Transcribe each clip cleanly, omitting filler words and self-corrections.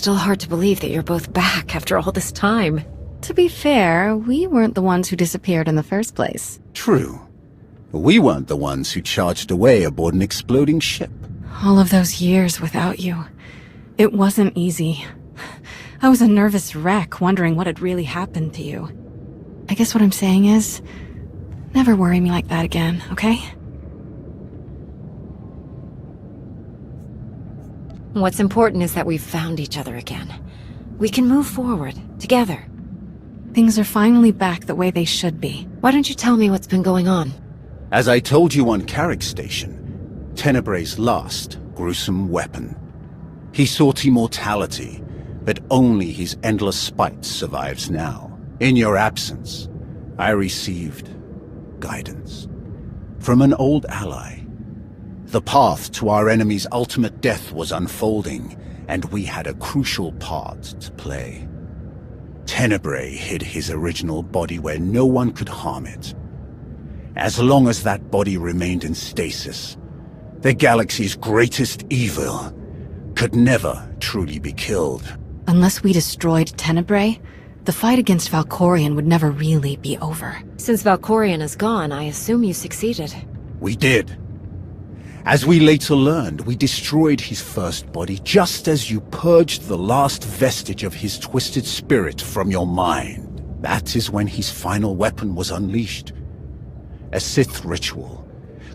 still hard to believe that you're both back after all this time. To be fair, we weren't the ones who disappeared in the first place. True. We weren't the ones who charged away aboard an exploding ship. All of those years without you. It wasn't easy. I was a nervous wreck, wondering what had really happened to you. I guess what I'm saying is, never worry me like that again, okay? What's important is that we've found each other again. We can move forward, together. Things are finally back the way they should be. Why don't you tell me what's been going on? As I told you on Carrick Station, Tenebrae's last gruesome weapon. He sought immortality, but only his endless spite survives now. In your absence, I received guidance from an old ally. The path to our enemy's ultimate death was unfolding, and we had a crucial part to play. Tenebrae hid his original body where no one could harm it. As long as that body remained in stasis, the galaxy's greatest evil could never truly be killed. Unless we destroyed Tenebrae, the fight against Valkorion would never really be over. Since Valkorion is gone, I assume you succeeded. We did. As we later learned, we destroyed his first body just as you purged the last vestige of his twisted spirit from your mind. That is when his final weapon was unleashed. A Sith ritual,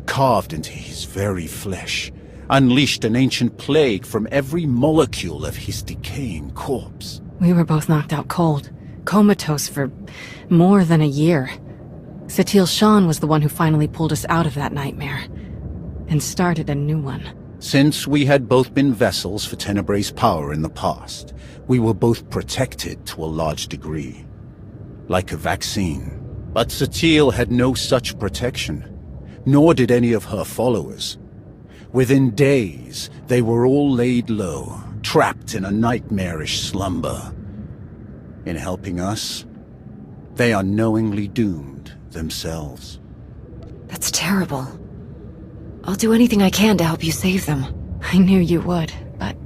carved into his very flesh, unleashed an ancient plague from every molecule of his decaying corpse. We were both knocked out cold, comatose for more than a year. Satil Shan was the one who finally pulled us out of that nightmare, and started a new one. Since we had both been vessels for Tenebrae's power in the past, we were both protected to a large degree. Like a vaccine. But Satil had no such protection, nor did any of her followers. Within days, they were all laid low, trapped in a nightmarish slumber. In helping us, they are knowingly doomed themselves. That's terrible. I'll do anything I can to help you save them. I knew you would, but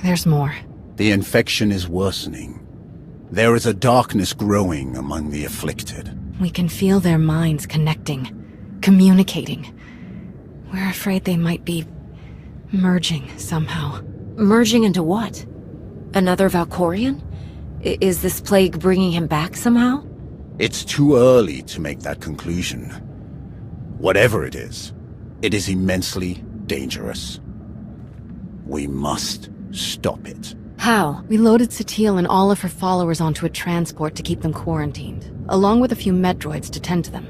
there's more. The infection is worsening. There is a darkness growing among the afflicted. We can feel their minds connecting, communicating. We're afraid they might be merging somehow. Merging into what? Another Valkorion? Is this plague bringing him back somehow? It's too early to make that conclusion. Whatever it is immensely dangerous. We must stop it. How? We loaded Satil and all of her followers onto a transport to keep them quarantined, along with a few med droids to tend to them.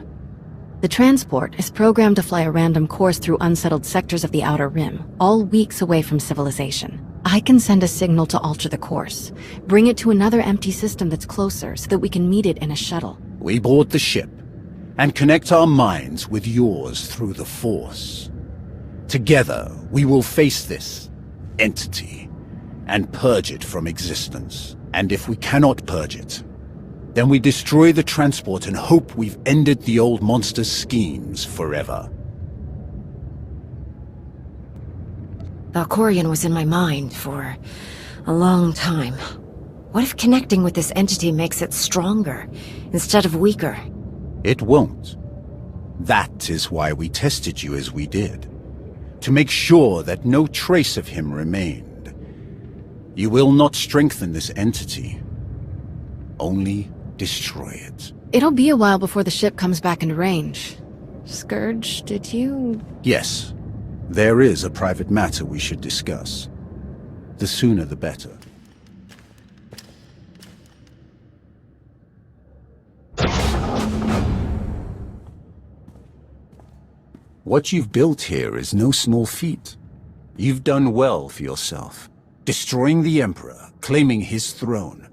The transport is programmed to fly a random course through unsettled sectors of the Outer Rim, all weeks away from civilization. I can send a signal to alter the course, bring it to another empty system that's closer so that we can meet it in a shuttle. We board the ship and connect our minds with yours through the Force. Together, we will face this entity and purge it from existence. And if we cannot purge it, then we destroy the transport and hope we've ended the old monster's schemes forever. Valkorion was in my mind for a long time. What if connecting with this entity makes it stronger instead of weaker? It won't. That is why we tested you as we did. To make sure that no trace of him remained. You will not strengthen this entity. Only destroy it. It'll be a while before the ship comes back into range. Scourge, did you... Yes. There is a private matter we should discuss. The sooner the better. What you've built here is no small feat. You've done well for yourself. Destroying the Emperor, claiming his throne.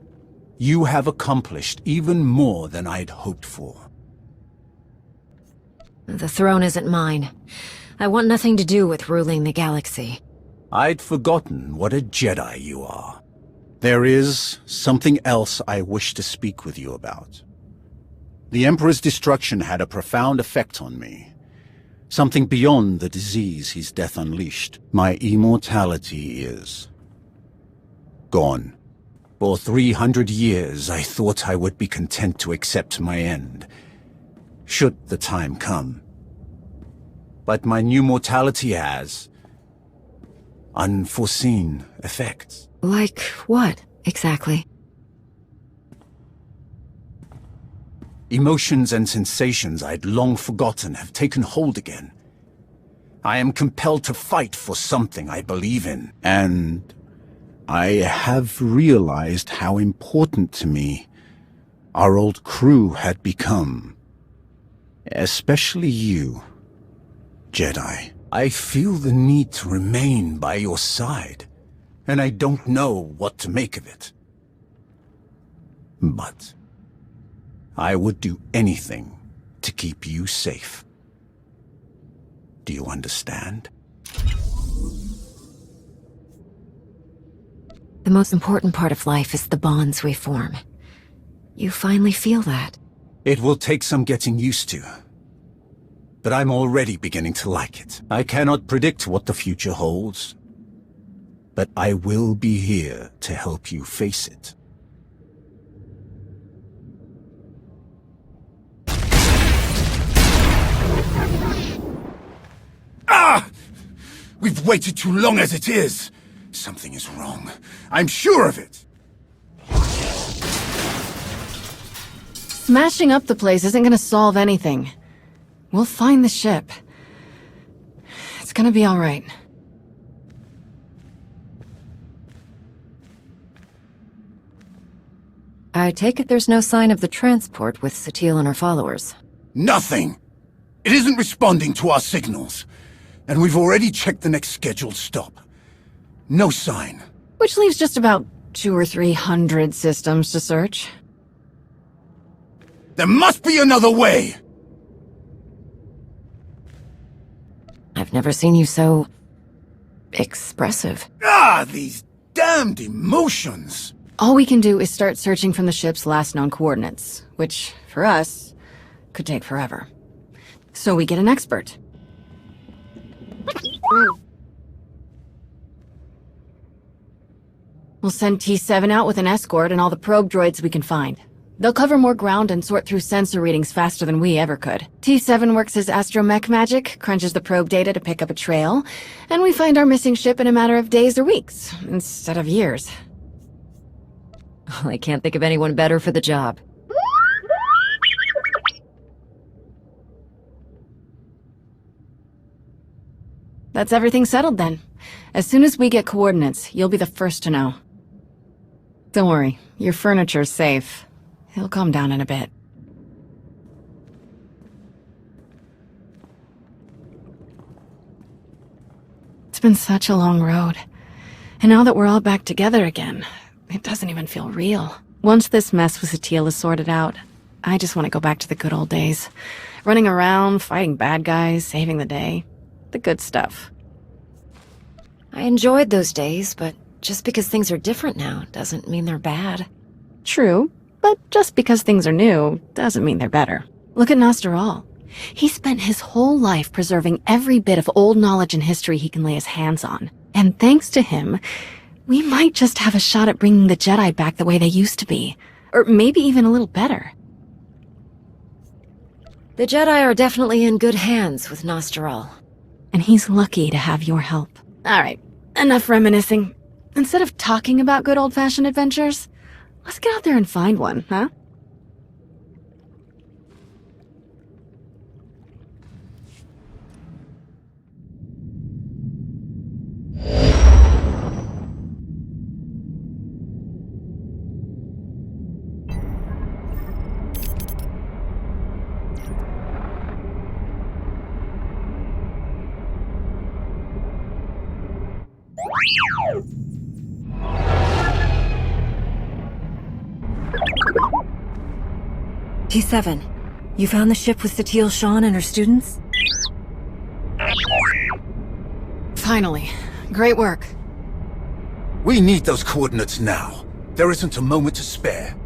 You have accomplished even more than I'd hoped for. The throne isn't mine. I want nothing to do with ruling the galaxy. I'd forgotten what a Jedi you are. There is something else I wish to speak with you about. The Emperor's destruction had a profound effect on me. Something beyond the disease his death unleashed. My immortality is gone. For 300 years, I thought I would be content to accept my end, should the time come. But my new mortality has unforeseen effects. Like what, exactly? Emotions and sensations I'd long forgotten have taken hold again. I am compelled to fight for something I believe in, and I have realized how important to me our old crew had become. Especially you, Jedi. I feel the need to remain by your side, and I don't know what to make of it. But I would do anything to keep you safe. Do you understand? The most important part of life is the bonds we form. You finally feel that. It will take some getting used to. But I'm already beginning to like it. I cannot predict what the future holds. But I will be here to help you face it. Ah! We've waited too long as it is. Something is wrong. I'm sure of it. Smashing up the place isn't gonna solve anything. We'll find the ship. It's gonna be all right. I take it there's no sign of the transport with Satele and her followers. Nothing! It isn't responding to our signals. And we've already checked the next scheduled stop. No sign. Which leaves just about 200 or 300 systems to search. There must be another way! I've never seen you so expressive. Ah, these damned emotions! All we can do is start searching from the ship's last known coordinates, which, for us, could take forever. So we get an expert. We'll send T7 out with an escort and all the probe droids we can find. They'll cover more ground and sort through sensor readings faster than we ever could. T7 works his astromech magic, crunches the probe data to pick up a trail, and we find our missing ship in a matter of days or weeks, instead of years. I can't think of anyone better for the job. That's everything settled then. As soon as we get coordinates, you'll be the first to know. Don't worry, your furniture's safe. He'll calm down in a bit. It's been such a long road. And now that we're all back together again, it doesn't even feel real. Once this mess with Satele is sorted out, I just want to go back to the good old days. Running around, fighting bad guys, saving the day. The good stuff. I enjoyed those days, but just because things are different now doesn't mean they're bad. True, but just because things are new doesn't mean they're better. Look at Nosteral. He spent his whole life preserving every bit of old knowledge and history he can lay his hands on. And thanks to him, we might just have a shot at bringing the Jedi back the way they used to be. Or maybe even a little better. The Jedi are definitely in good hands with Nosteral. And he's lucky to have your help. Alright, enough reminiscing. Instead of talking about good old-fashioned adventures, let's get out there and find one, huh? T7, you found the ship with Satele Shan and her students? Finally. Great work. We need those coordinates now. There isn't a moment to spare.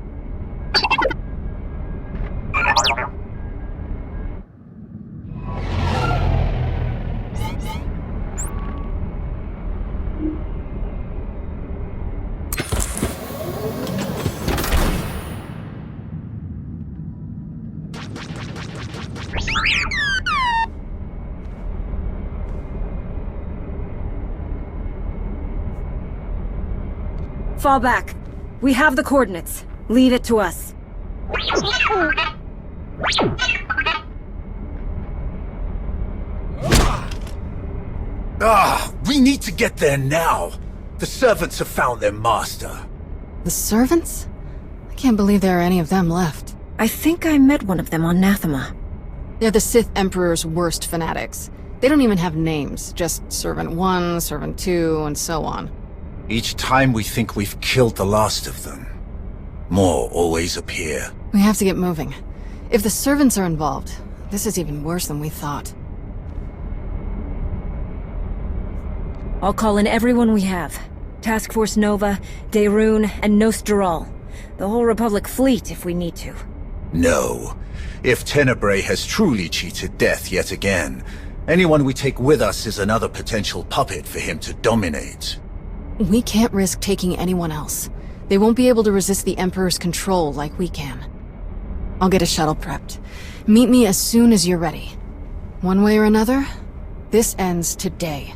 fall back. We have the coordinates. Leave it to us. We need to get there now. The servants have found their master. The servants? I can't believe there are any of them left. I think I met one of them on Nathema. They're the Sith Emperor's worst fanatics. They don't even have names, just Servant 1, Servant 2, and so on. Each time we think we've killed the last of them, more always appear. We have to get moving. If the servants are involved, this is even worse than we thought. I'll call in everyone we have. Task Force Nova, Daerun, and Nostraral. The whole Republic fleet if we need to. No. If Tenebrae has truly cheated death yet again, anyone we take with us is another potential puppet for him to dominate. We can't risk taking anyone else. They won't be able to resist the Emperor's control like we can. I'll get a shuttle prepped. Meet me as soon as you're ready. One way or another, this ends today.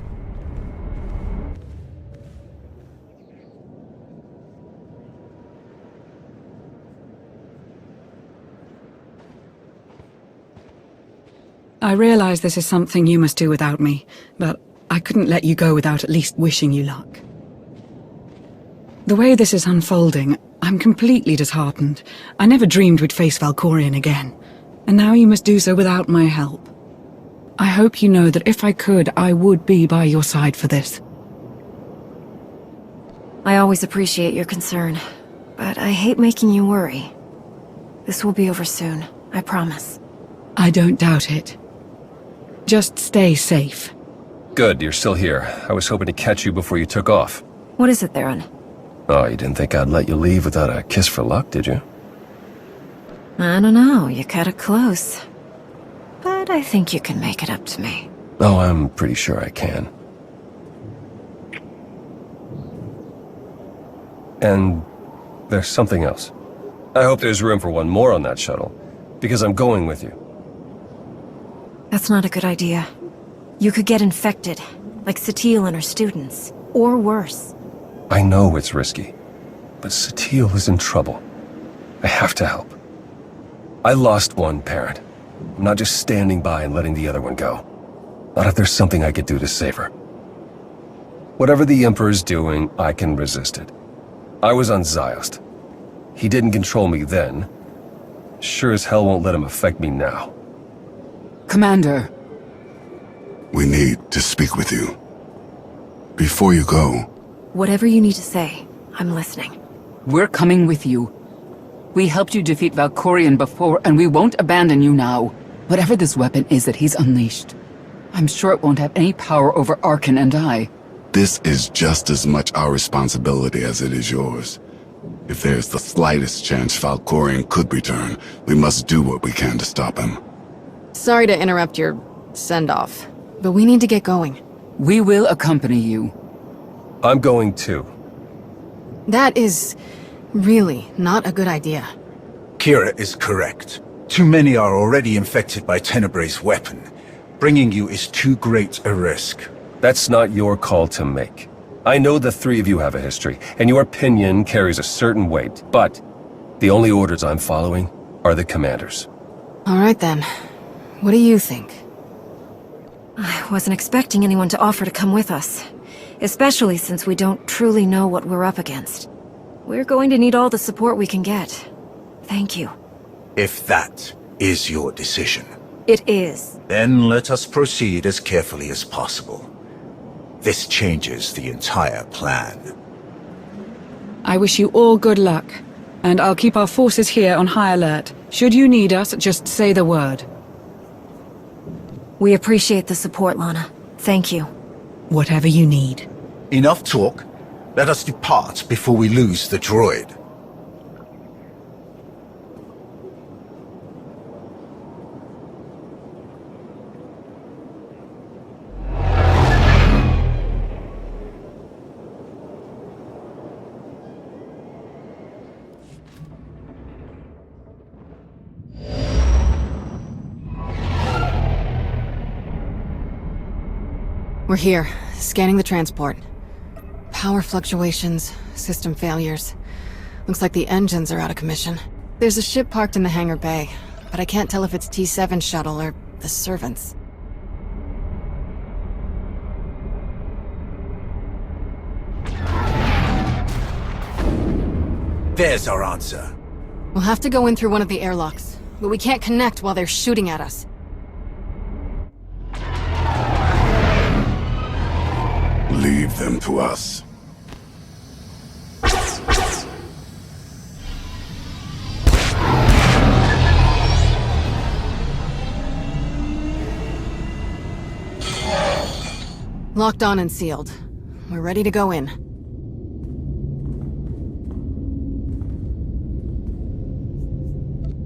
I realize this is something you must do without me, but I couldn't let you go without at least wishing you luck. The way this is unfolding, I'm completely disheartened. I never dreamed we'd face Valkorion again, and now you must do so without my help. I hope you know that if I could, I would be by your side for this. I always appreciate your concern, but I hate making you worry. This will be over soon, I promise. I don't doubt it. Just stay safe. Good, you're still here. I was hoping to catch you before you took off. What is it, Theron? Oh, you didn't think I'd let you leave without a kiss for luck, did you? I don't know, you cut it close. But I think you can make it up to me. Oh, I'm pretty sure I can. And there's something else. I hope there's room for one more on that shuttle, because I'm going with you. That's not a good idea. You could get infected, like Satele and her students. Or worse. I know it's risky, but Satele is in trouble. I have to help. I lost one parent. I'm not just standing by and letting the other one go. Not if there's something I could do to save her. Whatever the Emperor's doing, I can resist it. I was on Ziost. He didn't control me then. Sure as hell won't let him affect me now. Commander. We need to speak with you. Before you go... Whatever you need to say, I'm listening. We're coming with you. We helped you defeat Valkorion before, and we won't abandon you now. Whatever this weapon is that he's unleashed, I'm sure it won't have any power over Arkan and I. This is just as much our responsibility as it is yours. If there's the slightest chance Valkorion could return, we must do what we can to stop him. Sorry to interrupt your send-off, but we need to get going. We will accompany you. I'm going too. That is really not a good idea. Kira is correct. Too many are already infected by Tenebrae's weapon. Bringing you is too great a risk. That's not your call to make. I know the three of you have a history, and your opinion carries a certain weight, but the only orders I'm following are the commander's. All right then. What do you think? I wasn't expecting anyone to offer to come with us. Especially since we don't truly know what we're up against. We're going to need all the support we can get. Thank you. If that is your decision. It is. Then let us proceed as carefully as possible. This changes the entire plan. I wish you all good luck, and I'll keep our forces here on high alert. Should you need us, just say the word. We appreciate the support, Lana. Thank you. Whatever you need. Enough talk. Let us depart before we lose the droid. We're here, scanning the transport. Power fluctuations, system failures. Looks like the engines are out of commission. There's a ship parked in the hangar bay, but I can't tell if it's T7 shuttle or the servants. There's our answer. We'll have to go in through one of the airlocks, but we can't connect while they're shooting at us. Leave them to us. Locked on and sealed. We're ready to go in.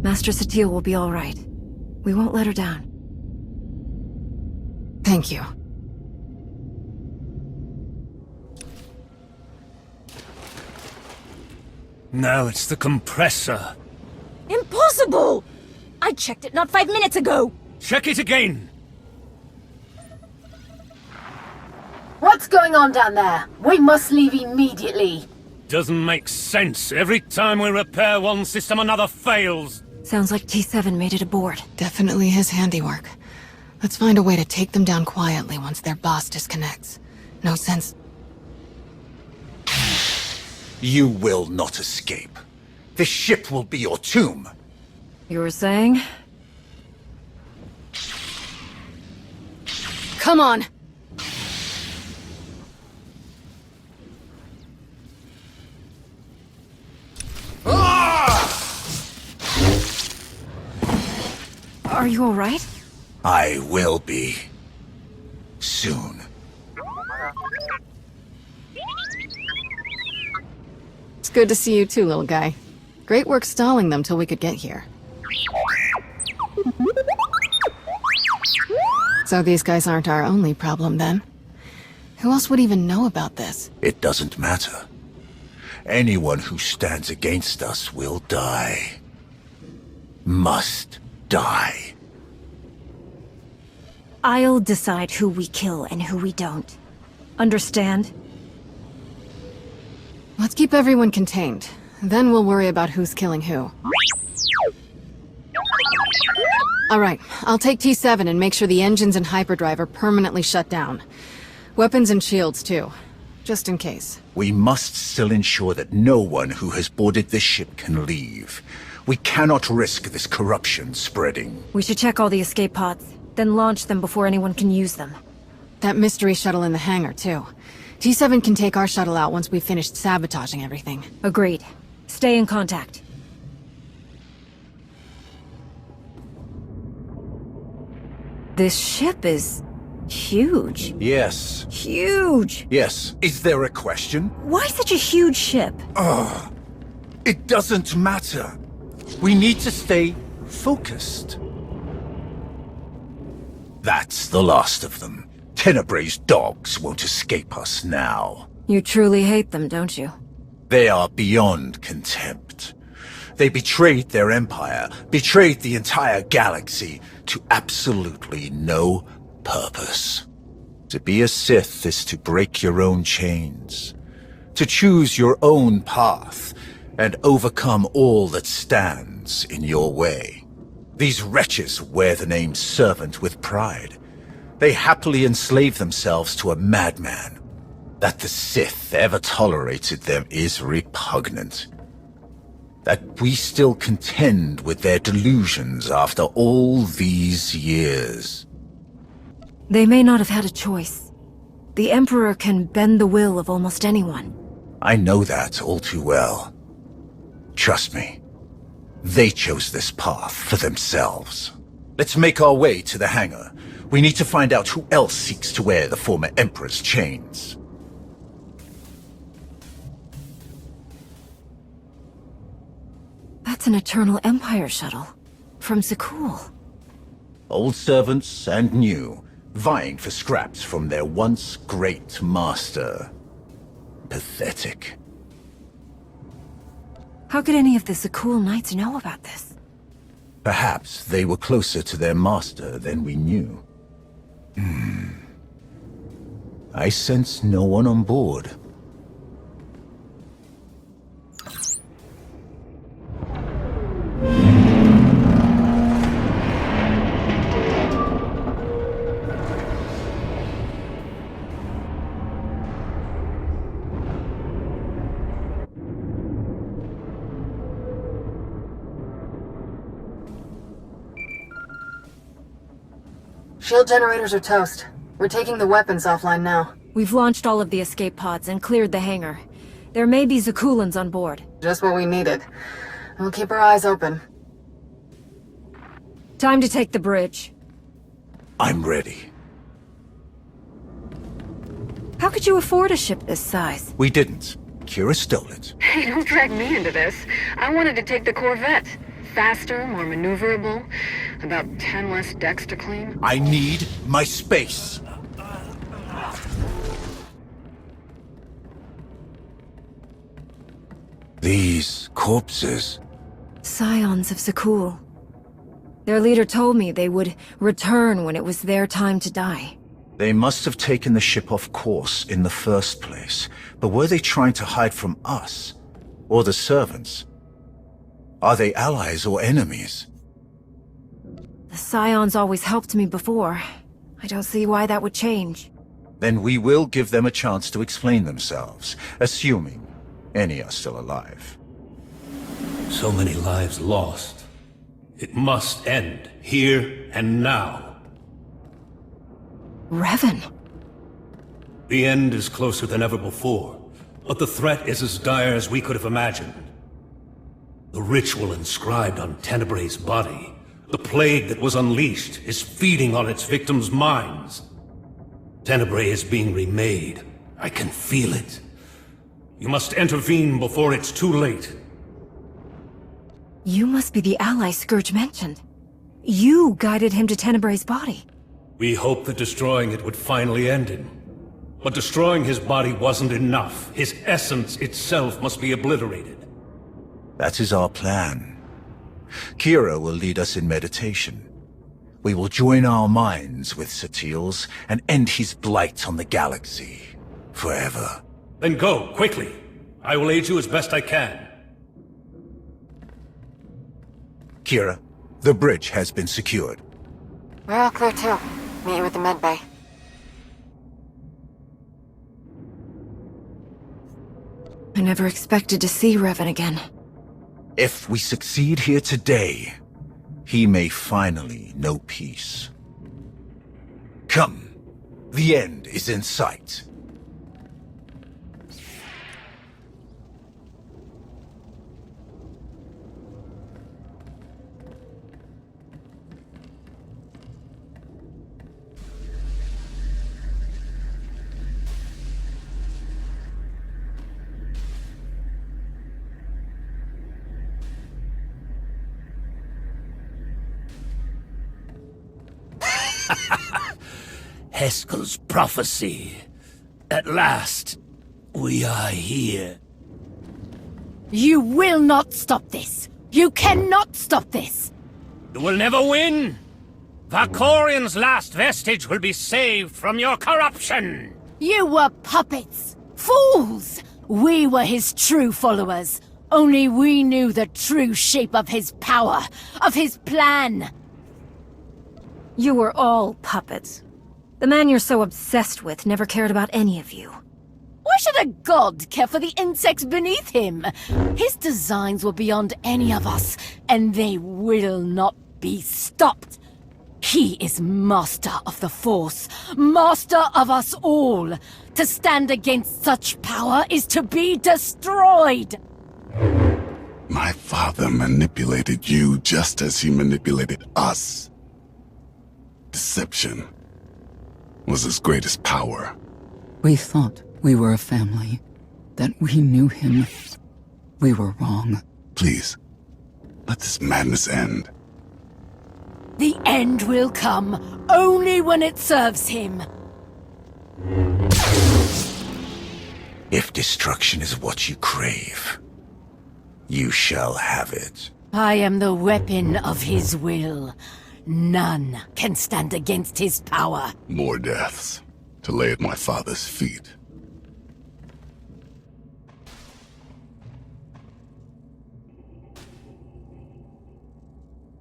Master Satele will be all right. We won't let her down. Thank you. No, it's the compressor. Impossible! I checked it not 5 minutes ago! Check it again! What's going on down there? We must leave immediately. Doesn't make sense. Every time we repair one system, another fails. Sounds like T7 made it aboard. Definitely his handiwork. Let's find a way to take them down quietly once their boss disconnects. No sense... You will not escape. This ship will be your tomb. You were saying? Come on! Are you all right? I will be. Soon. It's good to see you too, little guy. Great work stalling them till we could get here. So these guys aren't our only problem, then? Who else would even know about this? It doesn't matter. Anyone who stands against us will die. Must die. I'll decide who we kill and who we don't. Understand? Let's keep everyone contained. Then we'll worry about who's killing who. Alright, I'll take T7 and make sure the engines and hyperdrive are permanently shut down. Weapons and shields, too. Just in case. We must still ensure that no one who has boarded this ship can leave. We cannot risk this corruption spreading. We should check all the escape pods, then launch them before anyone can use them. That mystery shuttle in the hangar, too. T7 can take our shuttle out once we've finished sabotaging everything. Agreed. Stay in contact. This ship is... huge. Yes. Huge! Yes. Is there a question? Why such a huge ship? It doesn't matter. We need to stay focused. That's the last of them. Tenebrae's dogs won't escape us now. You truly hate them, don't you? They are beyond contempt. They betrayed their empire, betrayed the entire galaxy, to absolutely no purpose. To be a Sith is to break your own chains, to choose your own path, and overcome all that stands in your way. These wretches wear the name servant with pride. They happily enslave themselves to a madman. That the Sith ever tolerated them is repugnant. That we still contend with their delusions after all these years. They may not have had a choice. The Emperor can bend the will of almost anyone. I know that all too well. Trust me. They chose this path for themselves. Let's make our way to the hangar. We need to find out who else seeks to wear the former Emperor's chains. That's an Eternal Empire shuttle. From Zakul. Old servants and new, vying for scraps from their once great master. Pathetic. How could any of the Zakul Knights know about this? Perhaps they were closer to their master than we knew. I sense no one on board. Shield generators are toast. We're taking the weapons offline now. We've launched all of the escape pods and cleared the hangar. There may be Zakulans on board. Just what we needed. We'll keep our eyes open. Time to take the bridge. I'm ready. How could you afford a ship this size? We didn't. Kira stole it. Hey, don't drag me into this. I wanted to take the Corvette. Faster, more maneuverable, about 10 less decks to clean. I need my space. These corpses. Scions of Zakul. Their leader told me they would return when it was their time to die. They must have taken the ship off course in the first place. But were they trying to hide from us? Or the servants? Are they allies or enemies? The Scions always helped me before. I don't see why that would change. Then we will give them a chance to explain themselves, assuming any are still alive. So many lives lost. It must end, here and now. Revan. The end is closer than ever before, but the threat is as dire as we could have imagined. The ritual inscribed on Tenebrae's body, the plague that was unleashed, is feeding on its victims' minds. Tenebrae is being remade. I can feel it. You must intervene before it's too late. You must be the ally Scourge mentioned. You guided him to Tenebrae's body. We hoped that destroying it would finally end him. But destroying his body wasn't enough. His essence itself must be obliterated. That is our plan. Kira will lead us in meditation. We will join our minds with Sathiel's and end his blight on the galaxy. Forever. Then go, quickly. I will aid you as best I can. Kira, the bridge has been secured. We're all clear too. Meet you at the med bay. I never expected to see Revan again. If we succeed here today, he may finally know peace. Come, the end is in sight. Heskel's prophecy. At last, we are here. You will not stop this. You cannot stop this. You will never win. Valkorian's last vestige will be saved from your corruption. You were puppets. Fools. We were his true followers. Only we knew the true shape of his power, of his plan. You were all puppets. The man you're so obsessed with never cared about any of you. Why should a god care for the insects beneath him? His designs were beyond any of us, and they will not be stopped. He is master of the Force, master of us all. To stand against such power is to be destroyed. My father manipulated you just as he manipulated us. Deception was his greatest power. We thought we were a family, that we knew him. We were wrong. Please, let this madness end. The end will come only when it serves him. If destruction is what you crave, you shall have it. I am the weapon of his will. None can stand against his power. More deaths to lay at my father's feet.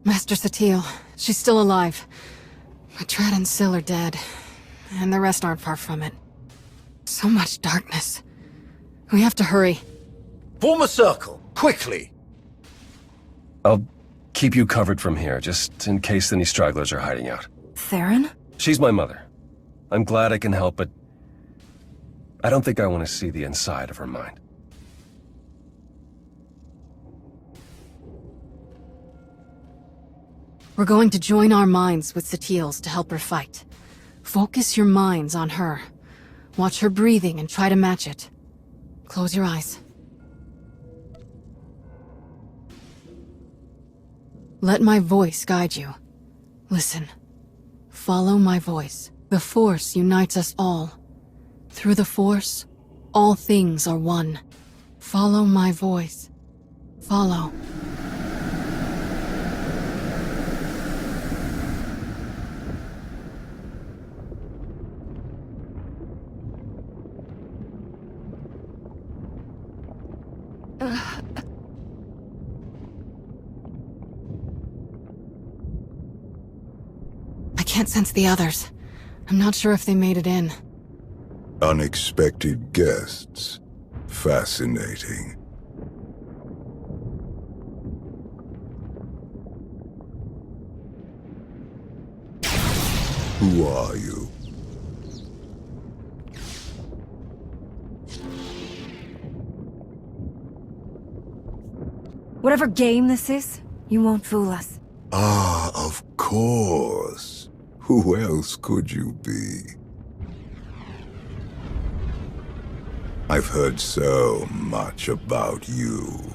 Master Sathiel, she's still alive. Matrad and Syl are dead, and the rest aren't far from it. So much darkness. We have to hurry. Form a circle, quickly! I'll keep you covered from here, just in case any stragglers are hiding out. Theron? She's my mother. I'm glad I can help, but I don't think I want to see the inside of her mind. We're going to join our minds with SWTOR's to help her fight. Focus your minds on her. Watch her breathing and try to match it. Close your eyes. Let my voice guide you. Listen. Follow my voice. The Force unites us all. Through the Force, all things are one. Follow my voice. Follow. I can't sense the others. I'm not sure if they made it in. Unexpected guests. Fascinating. Who are you? Whatever game this is, you won't fool us. Ah, of course. Who else could you be? I've heard so much about you.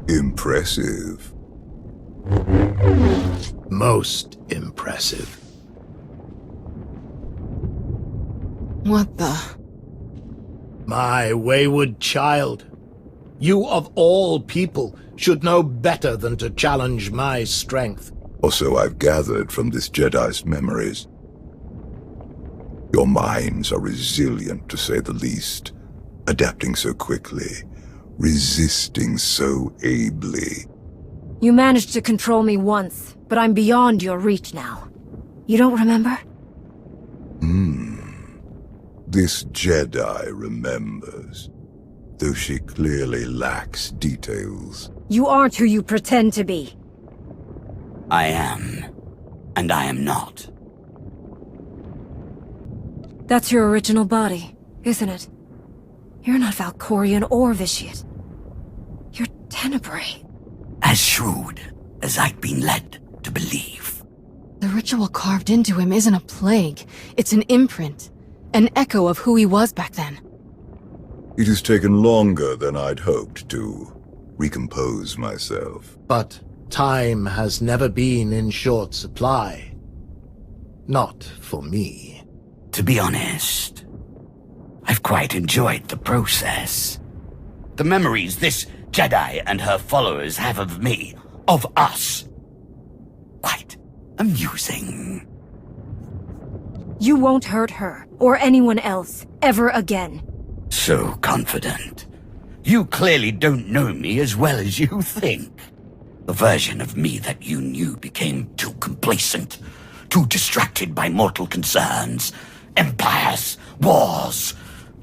Impressive. Most impressive. What the? My wayward child. You of all people should know better than to challenge my strength. Or so I've gathered from this Jedi's memories. Your minds are resilient, to say the least, adapting so quickly, resisting so ably. You managed to control me once, but I'm beyond your reach now. You don't remember? This Jedi remembers, though she clearly lacks details. You aren't who you pretend to be. I am, and I am not. That's your original body, isn't it? You're not Valkorian or Vitiate. You're Tenebrae. As shrewd as I'd been led to believe. The ritual carved into him isn't a plague. It's an imprint. An echo of who he was back then. It has taken longer than I'd hoped to recompose myself. But time has never been in short supply. Not for me. To be honest, I've quite enjoyed the process. The memories this Jedi and her followers have of me, of us. Quite amusing. You won't hurt her, or anyone else, ever again. So confident. You clearly don't know me as well as you think. The version of me that you knew became too complacent, too distracted by mortal concerns, empires, wars,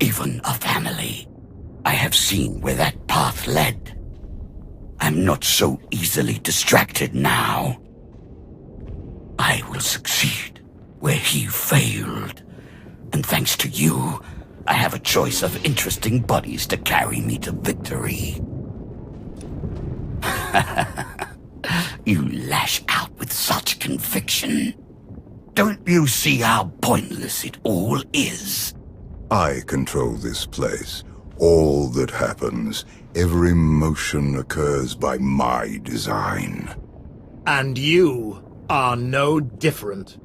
even a family. I have seen where that path led. I'm not so easily distracted now. I will succeed where he failed. And thanks to you, I have a choice of interesting bodies to carry me to victory. You lash out with such conviction. Don't you see how pointless it all is? I control this place. All that happens, every motion occurs by my design. And you are no different.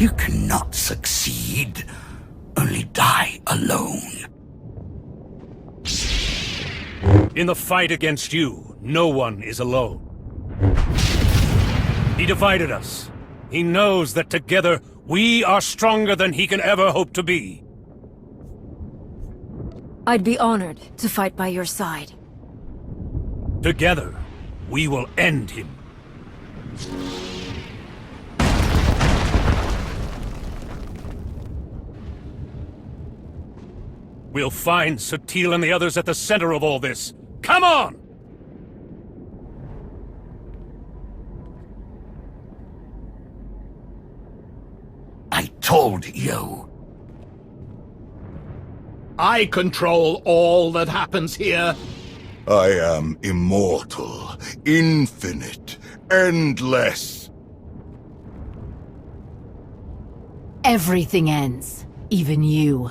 You cannot succeed, only die alone. In the fight against you, no one is alone. He divided us. He knows that together, we are stronger than he can ever hope to be. I'd be honored to fight by your side. Together, we will end him. We'll find SWTOR and the others at the center of all this. Come on! I told you. I control all that happens here. I am immortal, infinite, endless. Everything ends. Even you.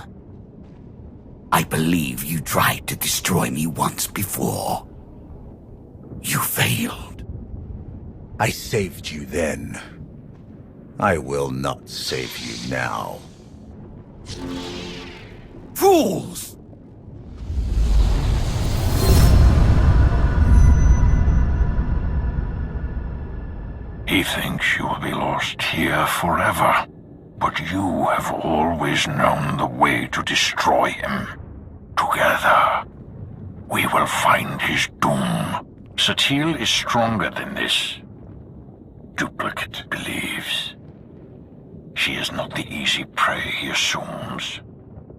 I believe you tried to destroy me once before. You failed. I saved you then. I will not save you now. Fools! He thinks you will be lost here forever, but you have always known the way to destroy him. Together, we will find his doom. Satil is stronger than this. Duplicate believes. She is not the easy prey he assumes.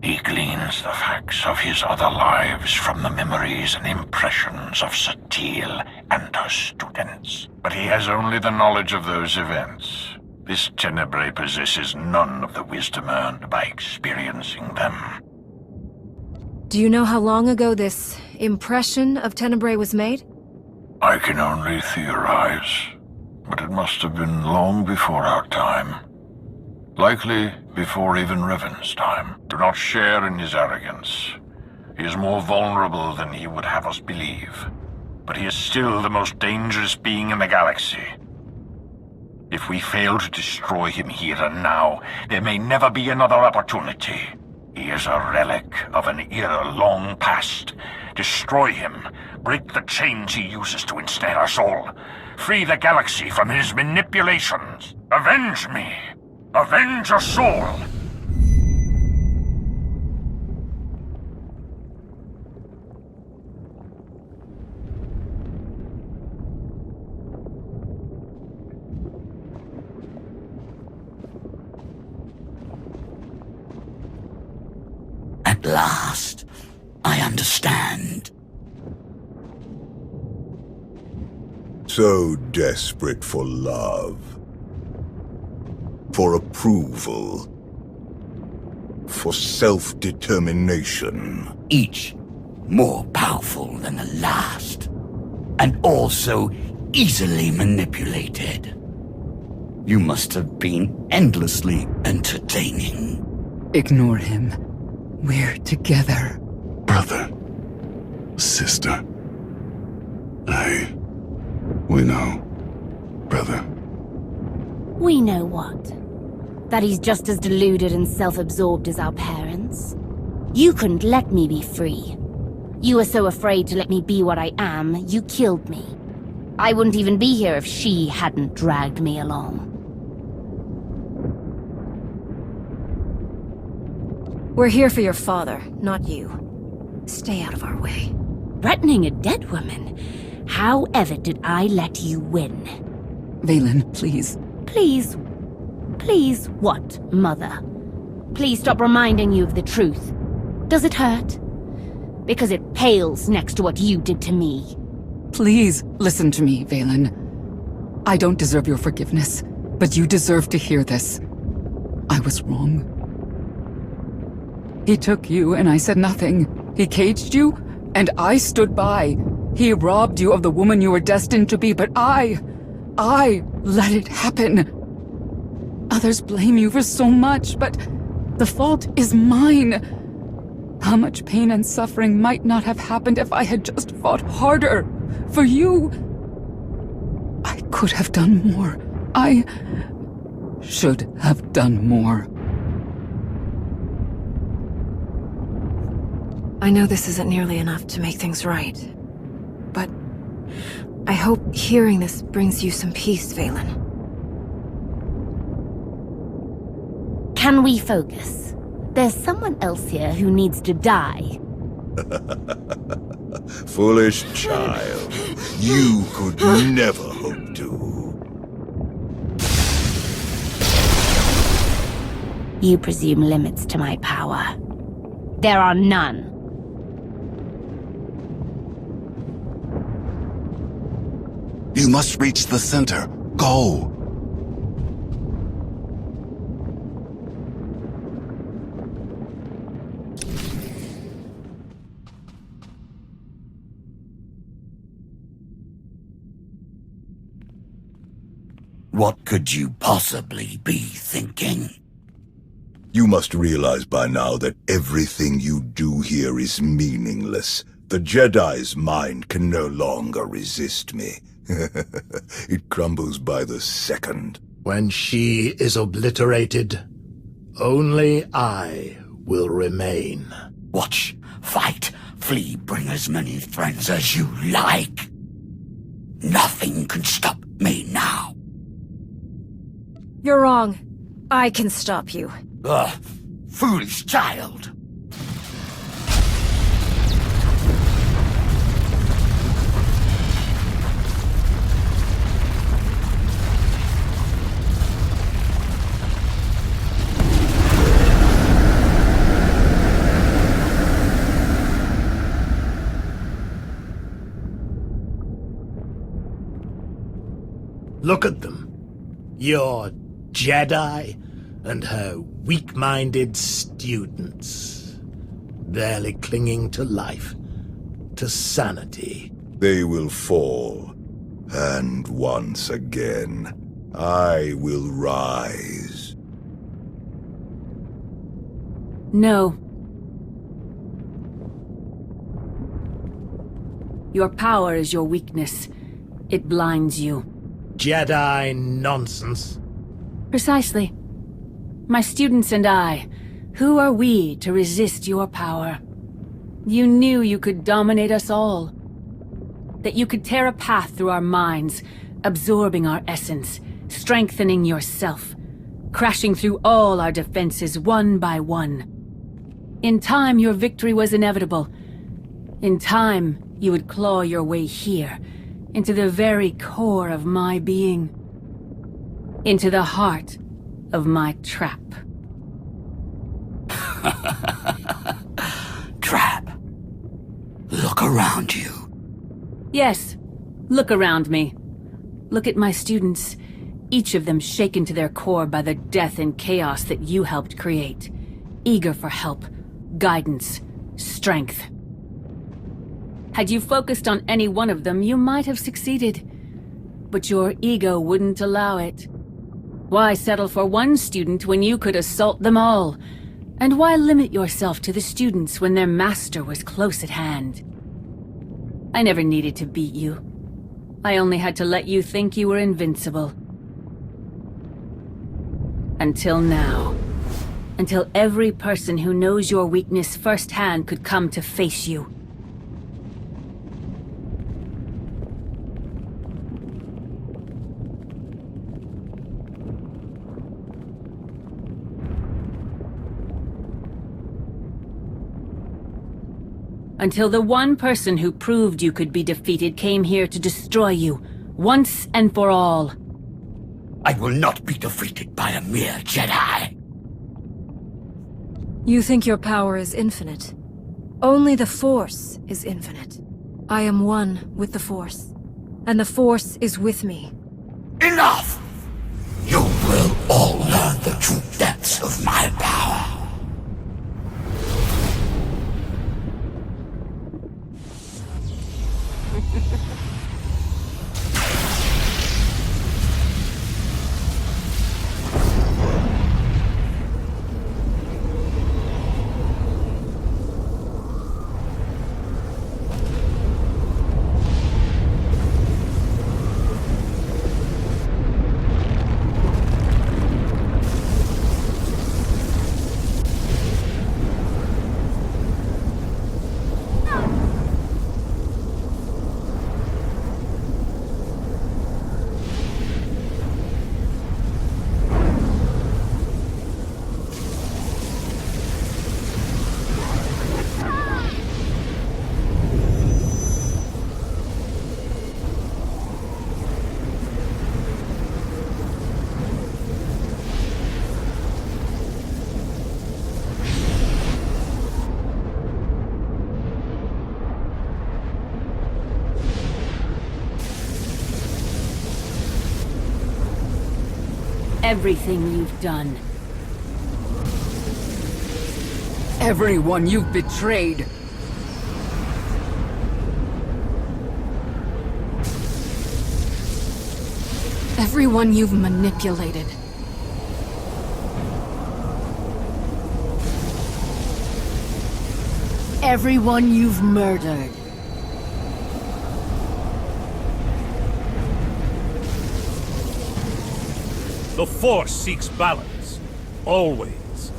He gleans the facts of his other lives from the memories and impressions of Satil and her students. But he has only the knowledge of those events. This Tenebrae possesses none of the wisdom earned by experiencing them. Do you know how long ago this impression of Tenebrae was made? I can only theorize, but it must have been long before our time. Likely before even Revan's time. Do not share in his arrogance. He is more vulnerable than he would have us believe. But he is still the most dangerous being in the galaxy. If we fail to destroy him here and now, there may never be another opportunity. He is a relic of an era long past. Destroy him. Break the chains he uses to ensnare us all. Free the galaxy from his manipulations. Avenge me. Avenge your soul. At last, I understand. So desperate for love. For approval. For self-determination. Each more powerful than the last. And also easily manipulated. You must have been endlessly entertaining. Ignore him. We're together. Brother. Sister. We know. Brother. We know what? That he's just as deluded and self-absorbed as our parents. You couldn't let me be free. You were so afraid to let me be what I am, you killed me. I wouldn't even be here if she hadn't dragged me along. We're here for your father, not you. Stay out of our way. Threatening a dead woman? How ever did I let you win? Vaylin, please. Please? Please what, Mother? Please stop reminding you of the truth. Does it hurt? Because it pales next to what you did to me. Please, listen to me, Vaylin. I don't deserve your forgiveness, but you deserve to hear this. I was wrong. He took you, and I said nothing. He caged you, and I stood by. He robbed you of the woman you were destined to be, but I let it happen. Others blame you for so much, but the fault is mine. How much pain and suffering might not have happened if I had just fought harder for you. I could have done more. I should have done more. I know this isn't nearly enough to make things right, but I hope hearing this brings you some peace, Vaylin. Can we focus? There's someone else here who needs to die. Foolish child. You could never hope to. You presume limits to my power. There are none. You must reach the center. Go! What could you possibly be thinking? You must realize by now that everything you do here is meaningless. The Jedi's mind can no longer resist me. It crumbles by the second. When she is obliterated, only I will remain. Watch, fight, flee, bring as many friends as you like. Nothing can stop me now. You're wrong. I can stop you. Ugh, foolish child. Look at them. Your Jedi and her weak-minded students, barely clinging to life, to sanity. They will fall, and once again, I will rise. No. Your power is your weakness. It blinds you. Jedi nonsense. Precisely. My students and I, who are we to resist your power? You knew you could dominate us all. That you could tear a path through our minds, absorbing our essence, strengthening yourself, crashing through all our defenses one by one. In time, your victory was inevitable. In time, you would claw your way here, into the very core of my being. Into the heart of my trap. Trap. Look around you. Yes, look around me. Look at my students, each of them shaken to their core by the death and chaos that you helped create. Eager for help, guidance, strength. Had you focused on any one of them, you might have succeeded. But your ego wouldn't allow it. Why settle for one student when you could assault them all? And why limit yourself to the students when their master was close at hand? I never needed to beat you. I only had to let you think you were invincible. Until now. Until every person who knows your weakness firsthand could come to face you. Until the one person who proved you could be defeated came here to destroy you, once and for all. I will not be defeated by a mere Jedi. You think your power is infinite. Only the Force is infinite. I am one with the Force, and the Force is with me. Enough! You will all learn the true depths of my power. everything you've done. Everyone you've betrayed. Everyone you've manipulated. Everyone you've murdered. The Force seeks balance. Always.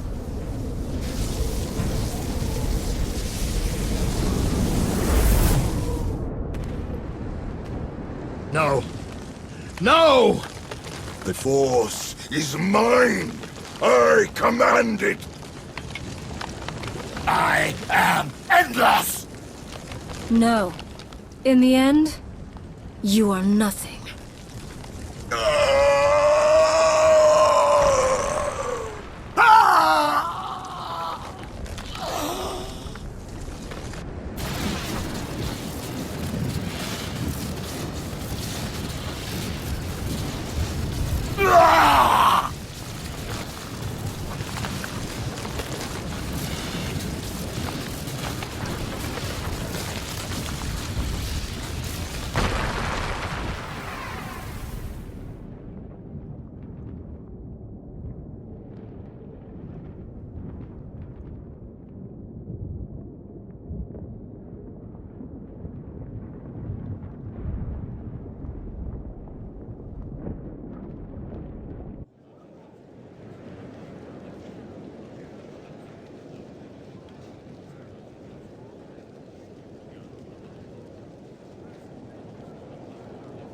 No. No! The Force is mine! I command it! I am endless! No. In the end, you are nothing.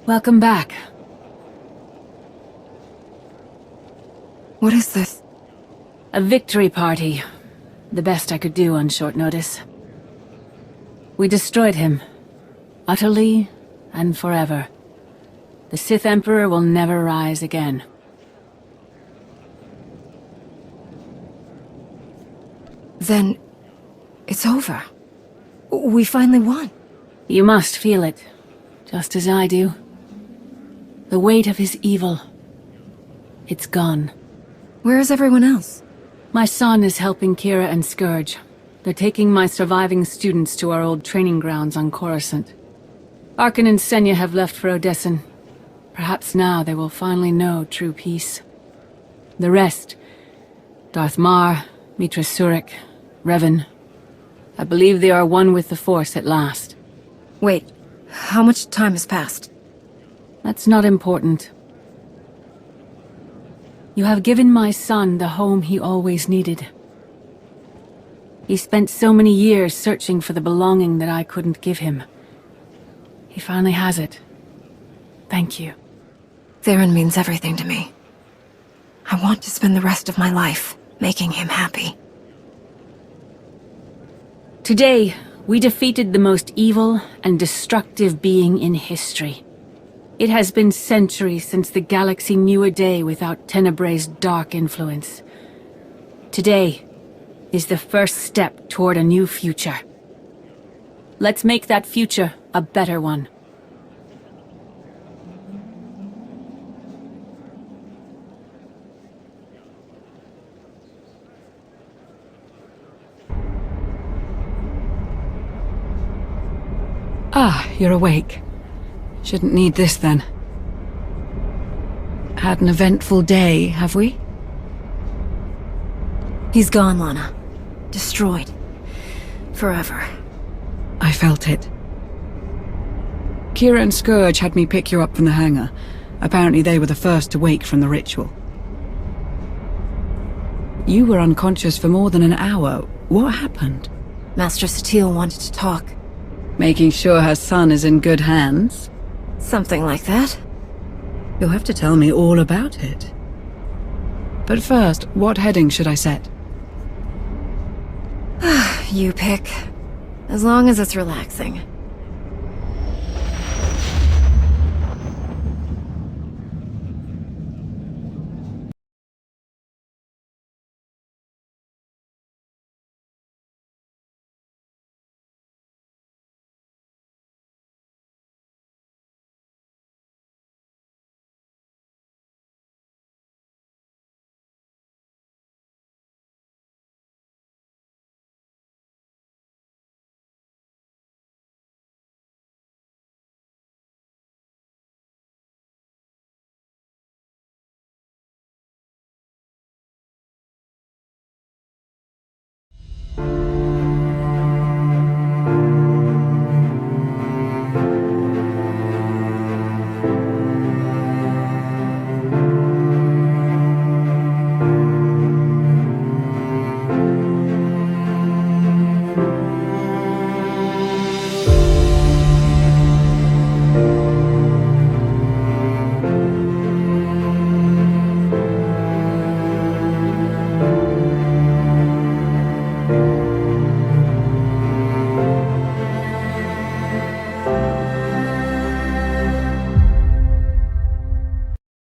Welcome back. What is this? A victory party. The best I could do on short notice. We destroyed him. Utterly and forever. The Sith Emperor will never rise again. Then, it's over. We finally won. You must feel it, just as I do. The weight of his evil. It's gone. Where is everyone else? My son is helping Kira and Scourge. They're taking my surviving students to our old training grounds on Coruscant. Arkan and Senya have left for Odessen. Perhaps now they will finally know true peace. The rest, Darth Mar, Mitra Surik, Revan, I believe they are one with the Force at last. Wait, how much time has passed? That's not important. You have given my son the home he always needed. He spent so many years searching for the belonging that I couldn't give him. He finally has it. Thank you. Theron means everything to me. I want to spend the rest of my life making him happy. Today, we defeated the most evil and destructive being in history. It has been centuries since the galaxy knew a day without Tenebrae's dark influence. Today is the first step toward a new future. Let's make that future a better one. Ah, you're awake. Shouldn't need this then. Had an eventful day, have we? He's gone, Lana. Destroyed. Forever. I felt it. Kira and Scourge had me pick you up from the hangar. Apparently they were the first to wake from the ritual. You were unconscious for more than an hour. What happened? Master Satele wanted to talk. Making sure her son is in good hands? Something like that. You'll have to tell me all about it. But first, what heading should I set? You pick. As long as it's relaxing.